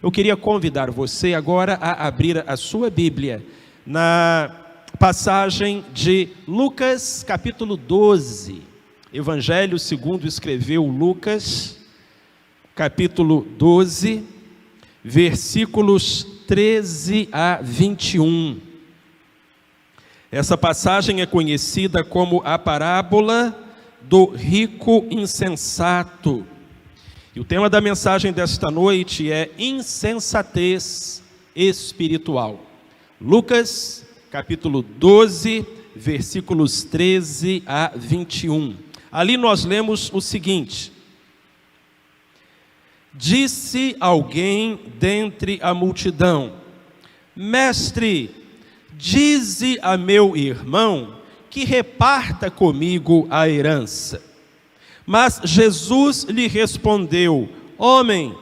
Eu queria convidar você agora a abrir a sua Bíblia na passagem de Lucas, capítulo 12. Evangelho segundo escreveu Lucas, capítulo 12, versículos 13 a 21. Essa passagem é conhecida como a parábola do rico insensato. E o tema da mensagem desta noite é insensatez espiritual. Lucas, capítulo 12, versículos 13 a 21. Ali nós lemos o seguinte: Disse alguém dentre a multidão: Mestre, dize a meu irmão que reparta comigo a herança. Mas Jesus lhe respondeu: Homem,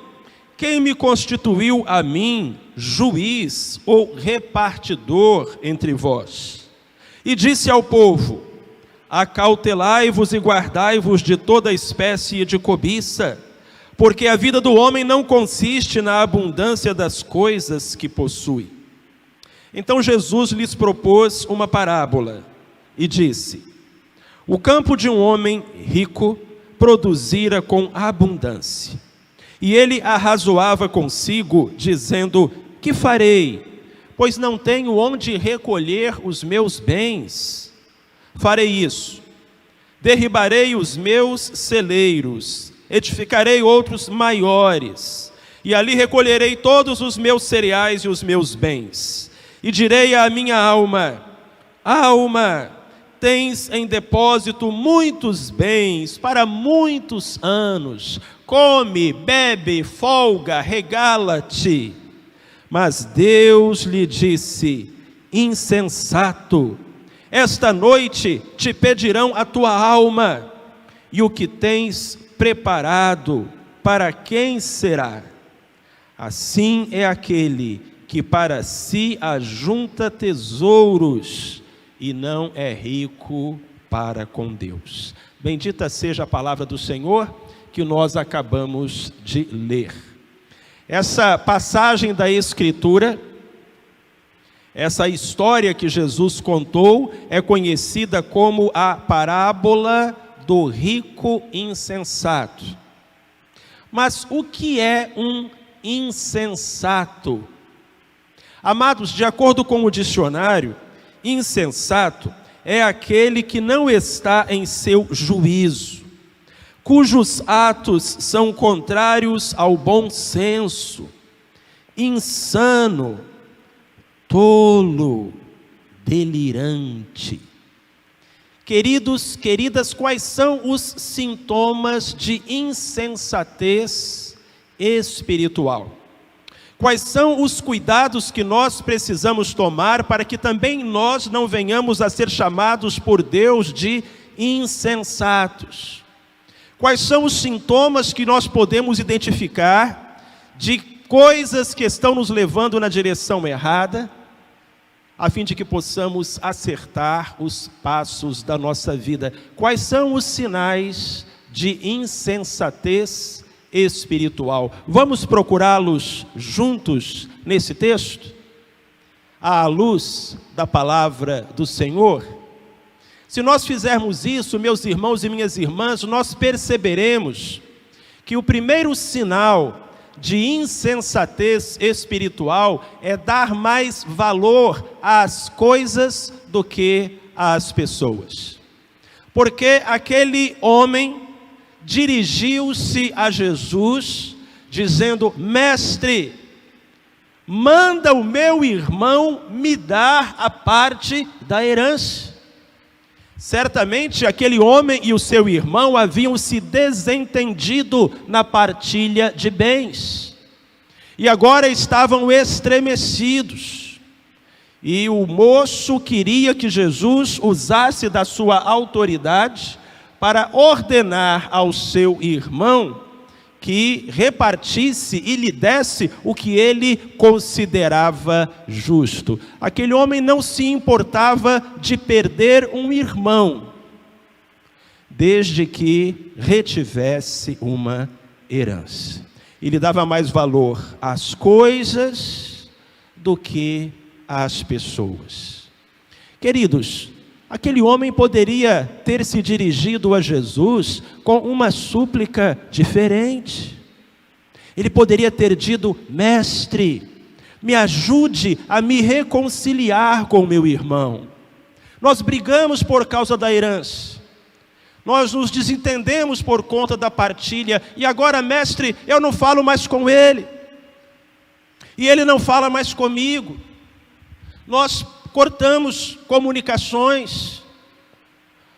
quem me constituiu a mim juiz ou repartidor entre vós? E disse ao povo: Acautelai-vos e guardai-vos de toda espécie de cobiça, porque a vida do homem não consiste na abundância das coisas que possui. Então Jesus lhes propôs uma parábola e disse: O campo de um homem rico produzira com abundância. E ele arrazoava consigo, dizendo: Que farei? Pois não tenho onde recolher os meus bens. Farei isso: derribarei os meus celeiros, edificarei outros maiores, e ali recolherei todos os meus cereais e os meus bens. E direi à minha alma: Alma, tens em depósito muitos bens para muitos anos. Come, bebe, folga, regala-te. Mas Deus lhe disse: Insensato, esta noite te pedirão a tua alma, e o que tens preparado, para quem será? Assim é aquele que para si ajunta tesouros e não é rico para com Deus. Bendita seja a palavra do Senhor que nós acabamos de ler. Essa passagem da Escritura, essa história que Jesus contou, é conhecida como a parábola do rico insensato. Mas o que é um insensato? Amados, de acordo com o dicionário, insensato é aquele que não está em seu juízo, cujos atos são contrários ao bom senso, insano, tolo, delirante. Queridos, queridas, quais são os sintomas de insensatez espiritual? Quais são os cuidados que nós precisamos tomar para que também nós não venhamos a ser chamados por Deus de insensatos? Quais são os sintomas que nós podemos identificar de coisas que estão nos levando na direção errada, a fim de que possamos acertar os passos da nossa vida? Quais são os sinais de insensatez espiritual? Vamos procurá-los juntos nesse texto, à luz da palavra do Senhor. Se nós fizermos isso, meus irmãos e minhas irmãs, nós perceberemos que o primeiro sinal de insensatez espiritual é dar mais valor às coisas do que às pessoas. Porque aquele homem dirigiu-se a Jesus, dizendo: Mestre, manda o meu irmão me dar a parte da herança. Certamente aquele homem e o seu irmão haviam se desentendido na partilha de bens, e agora estavam estremecidos. E o moço queria que Jesus usasse da sua autoridade para ordenar ao seu irmão que repartisse e lhe desse o que ele considerava justo. Aquele homem não se importava de perder um irmão, desde que retivesse uma herança. Ele dava mais valor às coisas do que às pessoas. Queridos, aquele homem poderia ter se dirigido a Jesus com uma súplica diferente. Ele poderia ter dito: mestre, me ajude a me reconciliar com meu irmão. Nós brigamos por causa da herança. Nós nos desentendemos por conta da partilha. E agora, mestre, eu não falo mais com ele. E ele não fala mais comigo. Nós cortamos comunicações.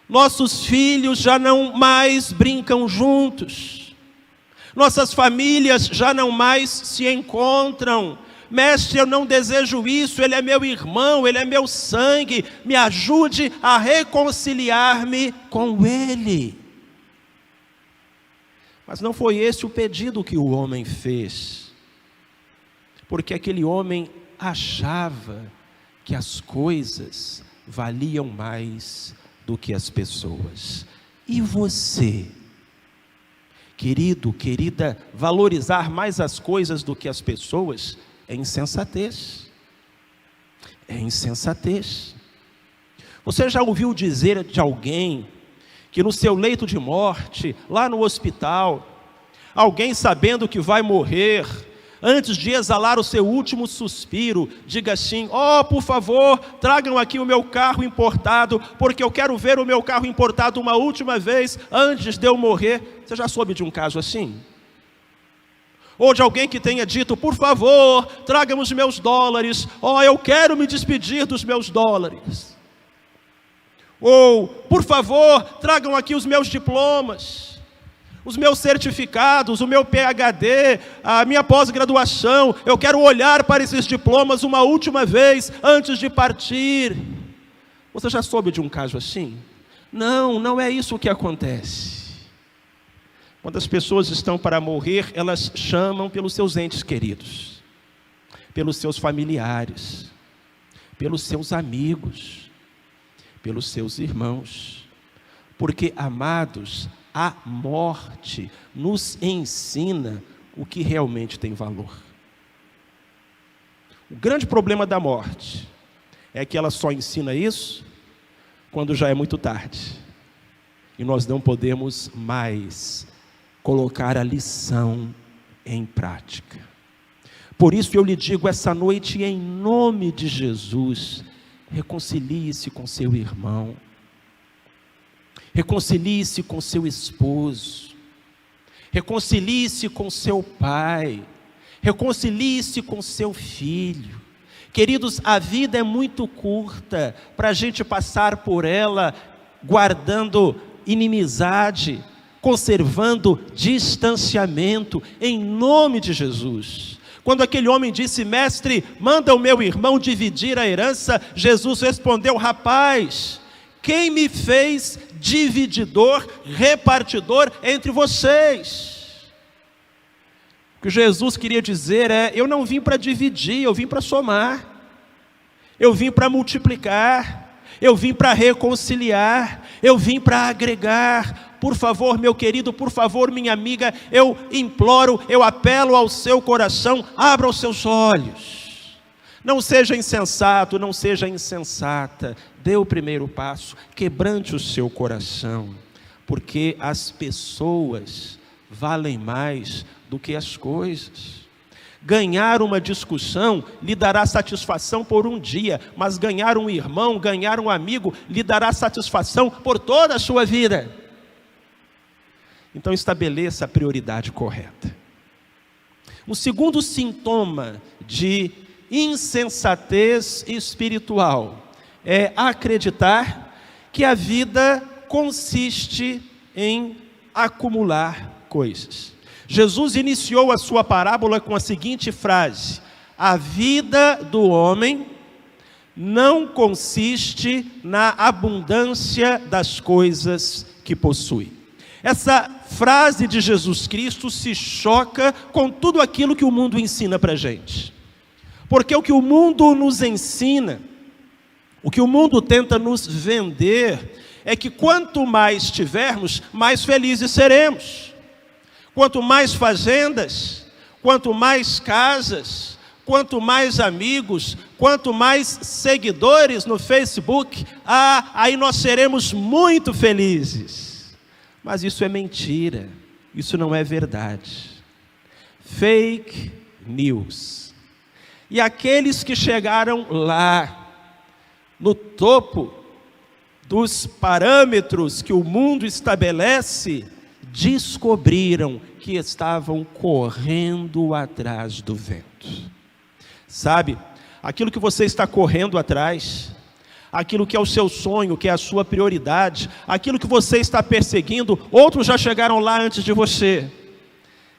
Nossos filhos já não mais brincam juntos. Nossas famílias já não mais se encontram. Mestre, eu não desejo isso, ele é meu irmão, ele é meu sangue, me ajude a reconciliar-me com ele. Mas não foi esse o pedido que o homem fez, porque aquele homem achava que as coisas valiam mais do que as pessoas. E você, querido, querida, valorizar mais as coisas do que as pessoas é insensatez. É insensatez. Você já ouviu dizer de alguém que no seu leito de morte, lá no hospital, alguém sabendo que vai morrer, antes de exalar o seu último suspiro, diga assim: oh, por favor, tragam aqui o meu carro importado, porque eu quero ver o meu carro importado uma última vez antes de eu morrer? Você já soube de um caso assim? Ou de alguém que tenha dito: por favor, tragam os meus dólares, oh, eu quero me despedir dos meus dólares. Ou, por favor, tragam aqui os meus diplomas, os meus certificados, o meu PhD, a minha pós-graduação, eu quero olhar para esses diplomas uma última vez antes de partir. Você já soube de um caso assim? Não, não é isso que acontece. Quando as pessoas estão para morrer, elas chamam pelos seus entes queridos, pelos seus familiares, pelos seus amigos, pelos seus irmãos. Porque, amados, a morte nos ensina o que realmente tem valor. O grande problema da morte é que ela só ensina isso quando já é muito tarde. E nós não podemos mais colocar a lição em prática. Por isso eu lhe digo essa noite, em nome de Jesus, reconcilie-se com seu irmão, reconcilie-se com seu esposo, reconcilie-se com seu pai, reconcilie-se com seu filho. Queridos, a vida é muito curta para a gente passar por ela guardando inimizade, conservando distanciamento, em nome de Jesus. Quando aquele homem disse: mestre, manda o meu irmão dividir a herança, Jesus respondeu: rapaz, quem me fez divididor, repartidor entre vocês? O que Jesus queria dizer é: eu não vim para dividir, eu vim para somar, eu vim para multiplicar, eu vim para reconciliar, eu vim para agregar. Por favor, meu querido, por favor, minha amiga, eu imploro, eu apelo ao seu coração, abra os seus olhos. Não seja insensato, não seja insensata. Dê o primeiro passo, quebrante o seu coração, porque as pessoas valem mais do que as coisas. Ganhar uma discussão lhe dará satisfação por um dia, mas ganhar um irmão, ganhar um amigo, lhe dará satisfação por toda a sua vida. Então estabeleça a prioridade correta. O segundo sintoma de insensatez espiritual é acreditar que a vida consiste em acumular coisas. Jesus iniciou a sua parábola com a seguinte frase: a vida do homem não consiste na abundância das coisas que possui. Essa frase de Jesus Cristo se choca com tudo aquilo que o mundo ensina para a gente. Porque o que o mundo nos ensina, o que o mundo tenta nos vender, é que quanto mais tivermos, mais felizes seremos. Quanto mais fazendas, quanto mais casas, quanto mais amigos, quanto mais seguidores no Facebook, aí nós seremos muito felizes. Mas isso é mentira, isso não é verdade. Fake news. E aqueles que chegaram lá, no topo dos parâmetros que o mundo estabelece, descobriram que estavam correndo atrás do vento. Sabe, aquilo que você está correndo atrás, aquilo que é o seu sonho, que é a sua prioridade, aquilo que você está perseguindo, outros já chegaram lá antes de você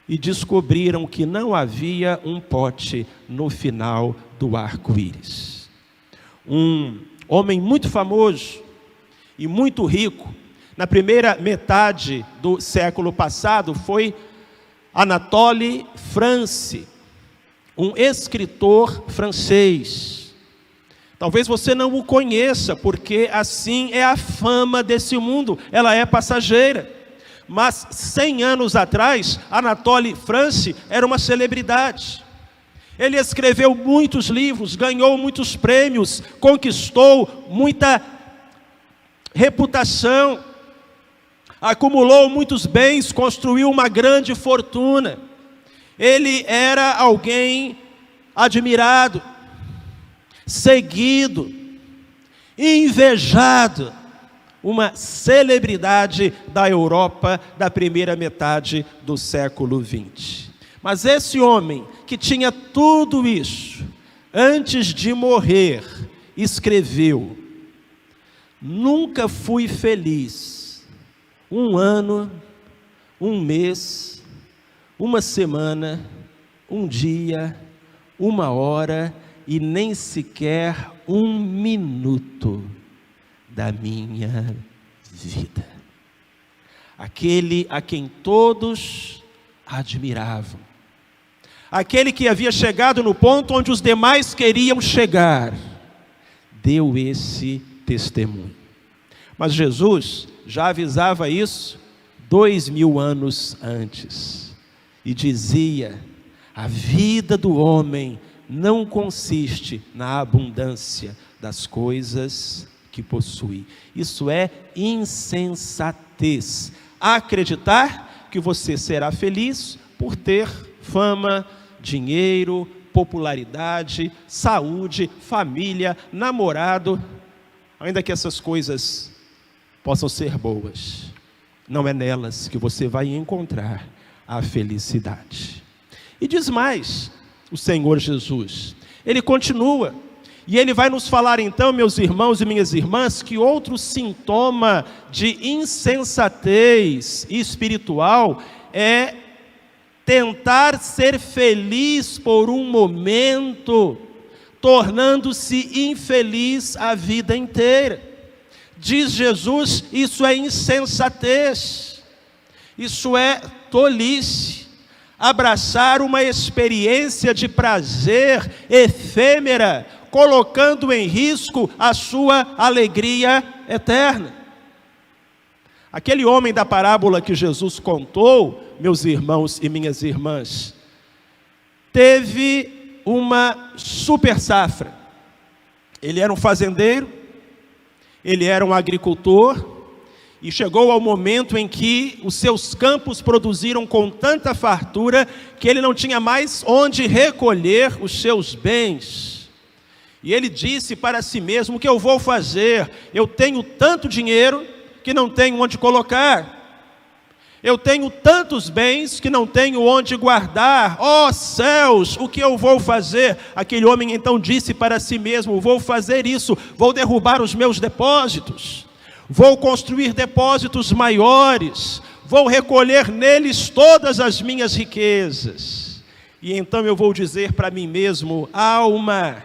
e descobriram que não havia um pote no final do arco-íris. Um homem muito famoso e muito rico, na primeira metade do século passado, foi Anatole France, um escritor francês. Talvez você não o conheça, porque assim é a fama desse mundo, ela é passageira. Mas 100 anos atrás, Anatole France era uma celebridade. Ele escreveu muitos livros, ganhou muitos prêmios, conquistou muita reputação, acumulou muitos bens, construiu uma grande fortuna. Ele era alguém admirado, seguido, invejado, uma celebridade da Europa da primeira metade do século XX. Mas esse homem que tinha tudo isso, antes de morrer, escreveu: nunca fui feliz, um ano, um mês, uma semana, um dia, uma hora e nem sequer um minuto da minha vida. Aquele a quem todos admiravam, aquele que havia chegado no ponto onde os demais queriam chegar, deu esse testemunho. Mas Jesus já avisava isso 2000 anos antes e dizia: a vida do homem não consiste na abundância das coisas que possui. Isso é insensatez. Acreditar que você será feliz por ter fama, dinheiro, popularidade, saúde, família, namorado, ainda que essas coisas possam ser boas, não é nelas que você vai encontrar a felicidade. E diz mais o Senhor Jesus, Ele continua, e Ele vai nos falar então, meus irmãos e minhas irmãs, que outro sintoma de insensatez espiritual é tentar ser feliz por um momento, tornando-se infeliz a vida inteira. Diz Jesus, isso é insensatez, isso é tolice. Abraçar uma experiência de prazer efêmera, colocando em risco a sua alegria eterna. Aquele homem da parábola que Jesus contou, meus irmãos e minhas irmãs, teve uma super safra. Ele era um fazendeiro, ele era um agricultor, e chegou ao momento em que os seus campos produziram com tanta fartura que ele não tinha mais onde recolher os seus bens. E ele disse para si mesmo: o que eu vou fazer? Eu tenho tanto dinheiro que não tenho onde colocar. Eu tenho tantos bens que não tenho onde guardar. Ó céus, o que eu vou fazer? Aquele homem então disse para si mesmo: vou fazer isso, vou derrubar os meus depósitos. Vou construir depósitos maiores, vou recolher neles todas as minhas riquezas. E então eu vou dizer para mim mesmo: alma,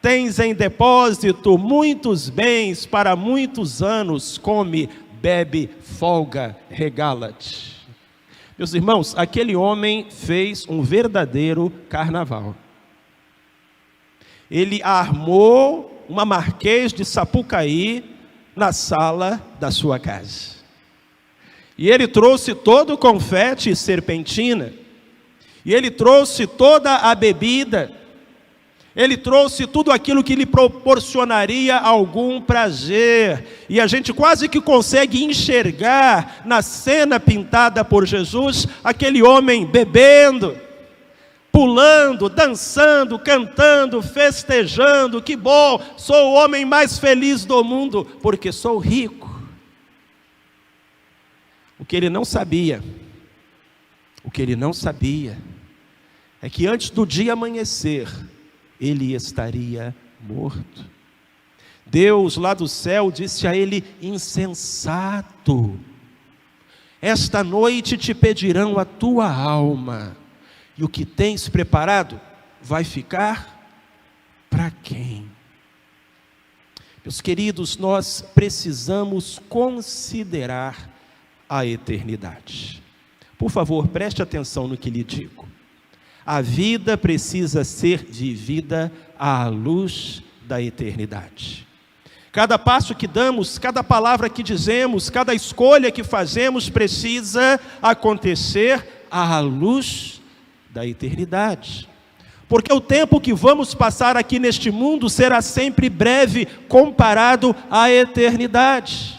tens em depósito muitos bens para muitos anos, come, bebe, folga, regala-te. Meus irmãos, aquele homem fez um verdadeiro carnaval. Ele armou uma Marquês de Sapucaí na sala da sua casa. E ele trouxe todo o confete e serpentina, E ele trouxe toda a bebida, ele trouxe tudo aquilo que lhe proporcionaria algum prazer. E a gente quase que consegue enxergar na cena pintada por Jesus, aquele homem bebendo, pulando, dançando, cantando, festejando. Que bom, sou o homem mais feliz do mundo, porque sou rico. O que ele não sabia é que antes do dia amanhecer, ele estaria morto. Deus lá do céu disse a ele: insensato, esta noite te pedirão a tua alma, e o que tens preparado vai ficar para quem? Meus queridos, nós precisamos considerar a eternidade. Por favor, preste atenção no que lhe digo. A vida precisa ser vivida à luz da eternidade. Cada passo que damos, cada palavra que dizemos, cada escolha que fazemos precisa acontecer à luz da eternidade. Porque o tempo que vamos passar aqui neste mundo será sempre breve comparado à eternidade.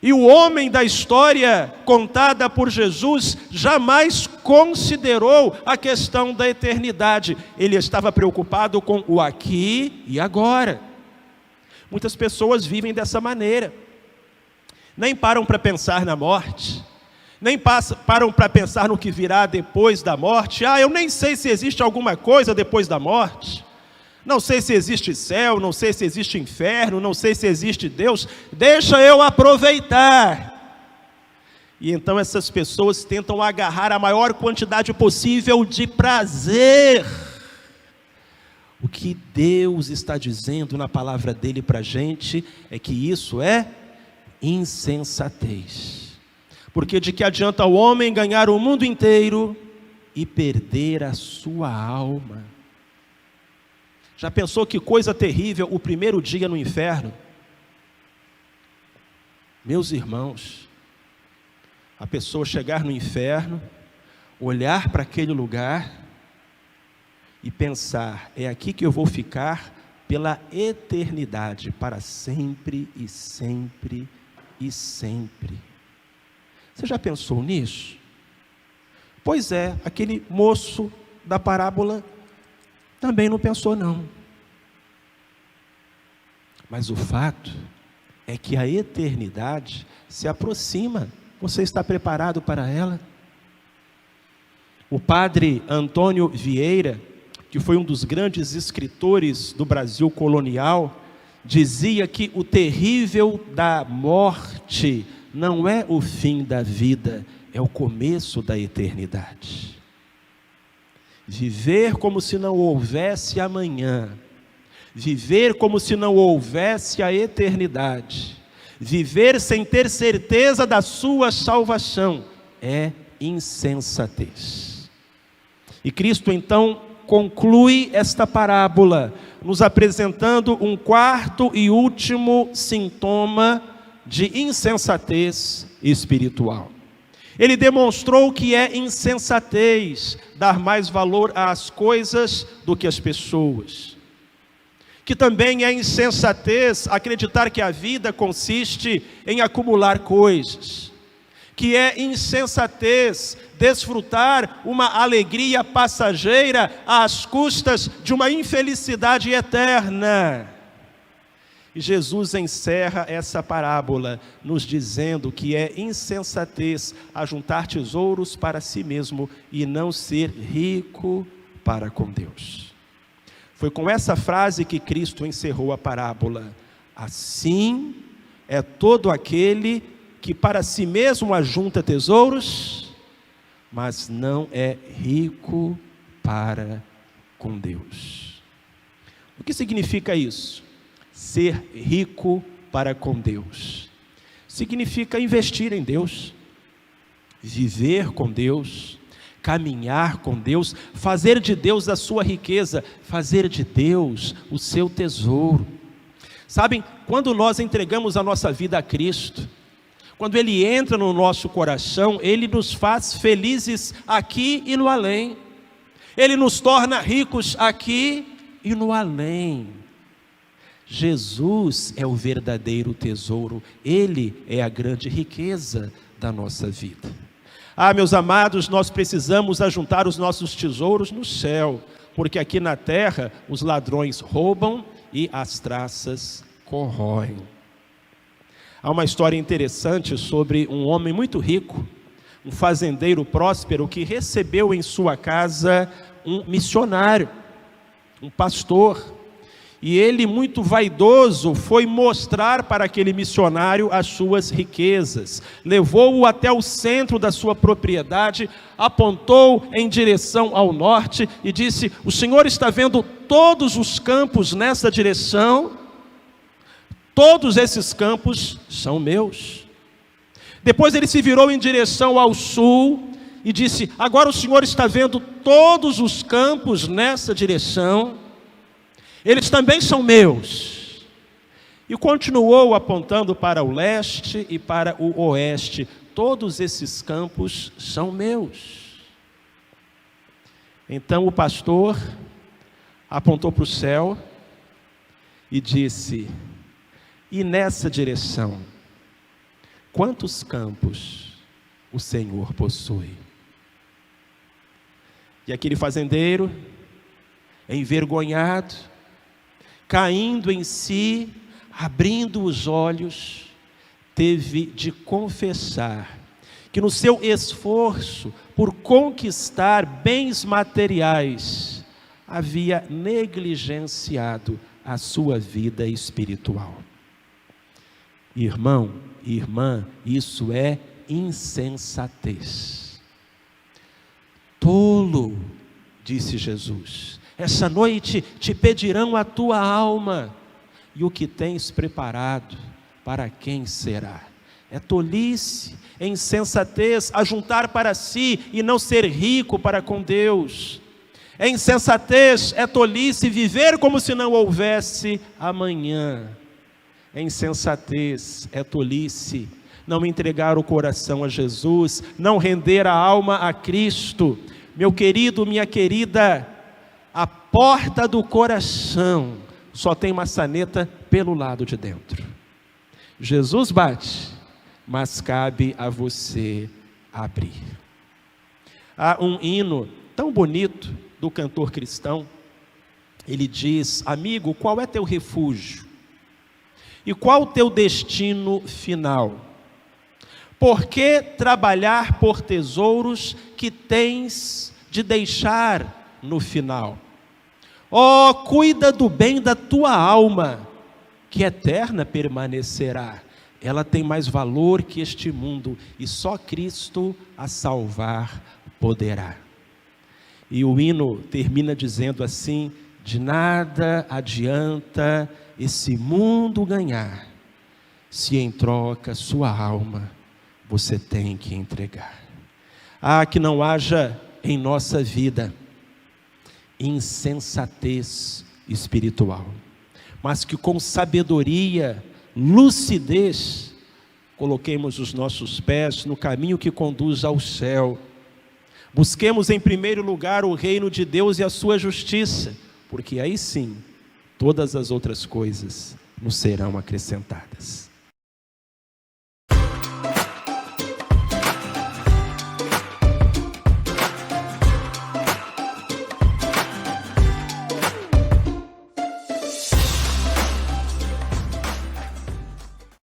E o homem da história contada por Jesus jamais considerou a questão da eternidade. Ele estava preocupado com o aqui e agora. Muitas pessoas vivem dessa maneira. Nem param para pensar na morte. Nem param para pensar no que virá depois da morte. Eu nem sei se existe alguma coisa depois da morte. Não sei se existe céu, não sei se existe inferno, não sei se existe Deus. Deixa eu aproveitar. E então essas pessoas tentam agarrar a maior quantidade possível de prazer. O que Deus está dizendo na palavra dele para a gente é que isso é insensatez. Porque de que adianta o homem ganhar o mundo inteiro e perder a sua alma? Já pensou que coisa terrível o primeiro dia no inferno? Meus irmãos, a pessoa chegar no inferno, olhar para aquele lugar e pensar: é aqui que eu vou ficar pela eternidade, para sempre e sempre e sempre. Você já pensou nisso? Pois é, aquele moço da parábola também não pensou não. Mas o fato é que a eternidade se aproxima. Você está preparado para ela? O padre Antônio Vieira, que foi um dos grandes escritores do Brasil colonial, dizia que o terrível da morte não é o fim da vida, é o começo da eternidade. Viver como se não houvesse amanhã, viver como se não houvesse a eternidade, viver sem ter certeza da sua salvação, é insensatez. E Cristo então conclui esta parábola, nos apresentando um quarto e último sintoma de insensatez espiritual. Ele demonstrou que é insensatez dar mais valor às coisas do que às pessoas. Que também é insensatez acreditar que a vida consiste em acumular coisas. Que é insensatez desfrutar uma alegria passageira às custas de uma infelicidade eterna. E Jesus encerra essa parábola nos dizendo que é insensatez ajuntar tesouros para si mesmo e não ser rico para com Deus. Foi com essa frase que Cristo encerrou a parábola. Assim é todo aquele que para si mesmo ajunta tesouros, mas não é rico para com Deus. O que significa isso? Ser rico para com Deus significa investir em Deus, viver com Deus, caminhar com Deus, fazer de Deus a sua riqueza, fazer de Deus o seu tesouro. Sabem, quando nós entregamos a nossa vida a Cristo, Quando Ele entra no nosso coração, Ele nos faz felizes aqui e no além. Ele nos torna ricos aqui e no além. Jesus é o verdadeiro tesouro, Ele é a grande riqueza da nossa vida. Meus amados, nós precisamos ajuntar os nossos tesouros no céu, porque aqui na terra os ladrões roubam e as traças corroem. Há uma história interessante sobre um homem muito rico, um fazendeiro próspero que recebeu em sua casa um missionário, um pastor. E ele, muito vaidoso, foi mostrar para aquele missionário as suas riquezas. Levou-o até o centro da sua propriedade, apontou em direção ao norte e disse: o senhor está vendo todos os campos nessa direção? Todos esses campos são meus. Depois ele se virou em direção ao sul e disse: agora o senhor está vendo todos os campos nessa direção? Eles também são meus. E continuou apontando para o leste e para o oeste. Todos esses campos são meus. Então o pastor apontou para o céu e disse: e nessa direção, quantos campos o Senhor possui? E aquele fazendeiro, envergonhado, caindo em si, abrindo os olhos, teve de confessar que no seu esforço por conquistar bens materiais, havia negligenciado a sua vida espiritual. Irmão e irmã, isso é insensatez. Tolo, disse Jesus, essa noite te pedirão a tua alma, e o que tens preparado, para quem será? É tolice, é insensatez ajuntar para si e não ser rico para com Deus. É insensatez, é tolice viver como se não houvesse amanhã. É insensatez, é tolice não entregar o coração a Jesus, não render a alma a Cristo. Meu querido, minha querida, a porta do coração só tem maçaneta pelo lado de dentro. Jesus bate, mas cabe a você abrir. Há um hino tão bonito do cantor cristão. Ele diz: amigo, qual é teu refúgio? E qual o teu destino final? Por que trabalhar por tesouros que tens de deixar no final? Cuida do bem da tua alma, que eterna permanecerá. Ela tem mais valor que este mundo, e só Cristo a salvar poderá. E o hino termina dizendo assim: de nada adianta esse mundo ganhar, se em troca sua alma você tem que entregar. Que não haja em nossa vida insensatez espiritual, mas que com sabedoria, lucidez, coloquemos os nossos pés no caminho que conduz ao céu. Busquemos em primeiro lugar o reino de Deus e a sua justiça, porque aí sim, todas as outras coisas nos serão acrescentadas.